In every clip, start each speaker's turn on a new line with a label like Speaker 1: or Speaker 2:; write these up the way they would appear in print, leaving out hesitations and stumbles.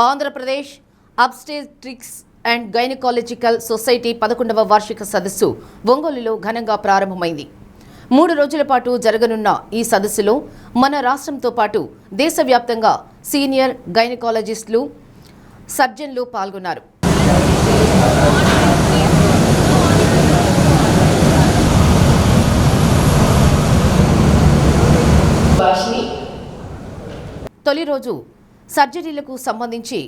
Speaker 1: Andhra Pradesh obstetrics and gynaecological society 11వ వార్షిక సదస్సు ఒంగోలులో ఘనంగా ప్రారంభమైంది. 3 రోజుల పాటు జరగనున్న ఈ సదస్సులో మన రాష్ట్రంతో పాటు దేశవ్యాప్తంగా సీనియర్ గైనకాలజిస్టులు, సర్జన్లు పాల్గొన్నారు. తొలి రోజు సర్జరీలకు సంబంధించి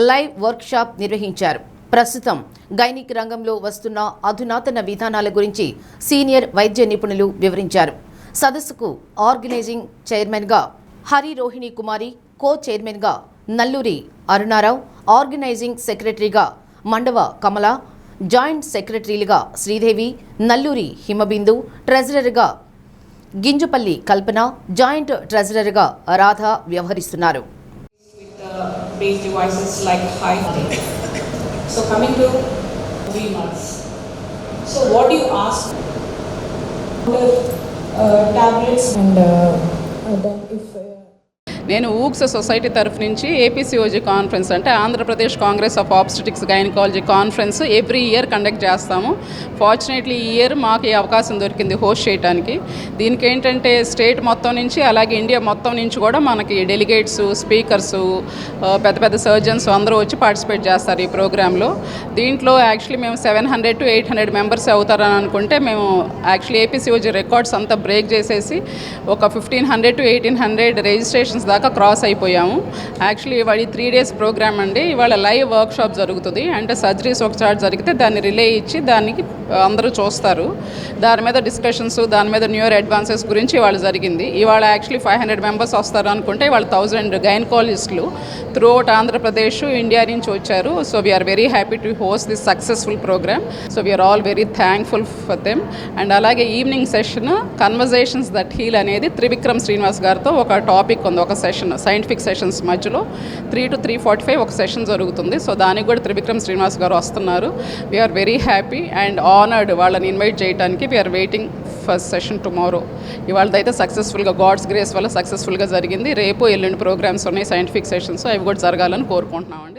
Speaker 1: లైవ్ వర్క్షాప్ నిర్వహించారు. ప్రస్తుతం గైనిక్ రంగంలో వస్తున్న అధునాతన విధానాల గురించి సీనియర్ వైద్య నిపుణులు వివరించారు. సదస్సుకు ఆర్గనైజింగ్ చైర్మన్గా హరి రోహిణి కుమారి, కో చైర్మన్గా నల్లూరి అరుణారావు, ఆర్గనైజింగ్ సెక్రటరీగా మండవ కమల, జాయింట్ సెక్రటరీలుగా శ్రీదేవి, నల్లూరి హిమబిందు, ట్రెజరర్గా గింజుపల్లి కల్పన, జాయింట్ ట్రెజరర్గా రాధ వ్యవహరిస్తున్నారు.
Speaker 2: Base devices like high. So coming to 3 months. So what do you ask? Tablets and then if
Speaker 3: నేను ఊక్స్ సొసైటీ తరఫు నుంచి ఏపీసీఓజీ కాన్ఫరెన్స్ అంటే Andhra Pradesh Congress of obstetrics gynaecology conference every year conduct చేస్తాము. Fortunately ఈ year మాకు ఈ అవకాశం దొరికింది హోస్ట్ చేయడానికి. దీనికి ఏంటంటే స్టేట్ మొత్తం నుంచి అలాగే ఇండియా మొత్తం నుంచి కూడా మనకి డెలిగేట్స్, స్పీకర్స్, పెద్ద పెద్ద సర్జన్స్ అందరూ వచ్చి పార్టిసిపేట్ చేస్తారు ఈ ప్రోగ్రాంలో. దీంట్లో యాక్చువల్లీ మేము 700 to 800 మెంబర్స్ అవుతారని అనుకుంటే మేము యాక్చువల్లీ ఏపీసీఓజీ రికార్డ్స్ అంతా బ్రేక్ చేసేసి ఒక 1500 to 1800 రిజిస్ట్రేషన్స్ దాకా క్రాస్ అయిపోయాము. యాక్చువల్లీ ఇవాళ 3 days ప్రోగ్రామ్ అండి. ఇవాళ లైవ్ వర్క్షాప్ జరుగుతుంది. అంటే సర్జరీస్ ఒక చార్ట్ జరిగితే దాన్ని రిలే ఇచ్చి దానికి అందరూ చూస్తారు. దాని మీద డిస్కషన్స్, దాని మీద న్యూయర్ అడ్వాన్సెస్ గురించి ఇవాళ జరిగింది. ఇవాళ యాక్చువల్లీ 500 మెంబర్స్ వస్తారు అనుకుంటే ఇవాళ 1000 గైనకాలజిస్టులు త్రూ అవుట్ ఆంధ్రప్రదేశ్, ఇండియా నుంచి వచ్చారు. So we are very happy to host this successful programme. So we are all very thankful for them. And అలాగే evening session conversations that heal అనేది త్రివిక్రమ్ శ్రీనివాస్ గారితో ఒక టాపిక్ ఉంది, ఒక సెషన్, సైంటిఫిక్ సెషన్స్ మధ్యలో 3 to 3:45 ఒక సెషన్ జరుగుతుంది. సో దానికి కూడా త్రివిక్రమ్ శ్రీనివాస్ గారు వస్తున్నారు. We are very happy and honoured వాళ్ళని ఇన్వైట్ చేయడానికి. We are waiting first session tomorrow. ఇవాళదైతే సక్సెస్ఫుల్గా గాడ్స్ గ్రేస్ వల్ల సక్సెస్ఫుల్గా జరిగింది. రేపు ఎల్లుండి ప్రోగ్రామ్స్ ఉన్నాయి, సైంటిఫిక్ సెషన్స్, అవి కూడా జరగాలని కోరుకుంటున్నామండి.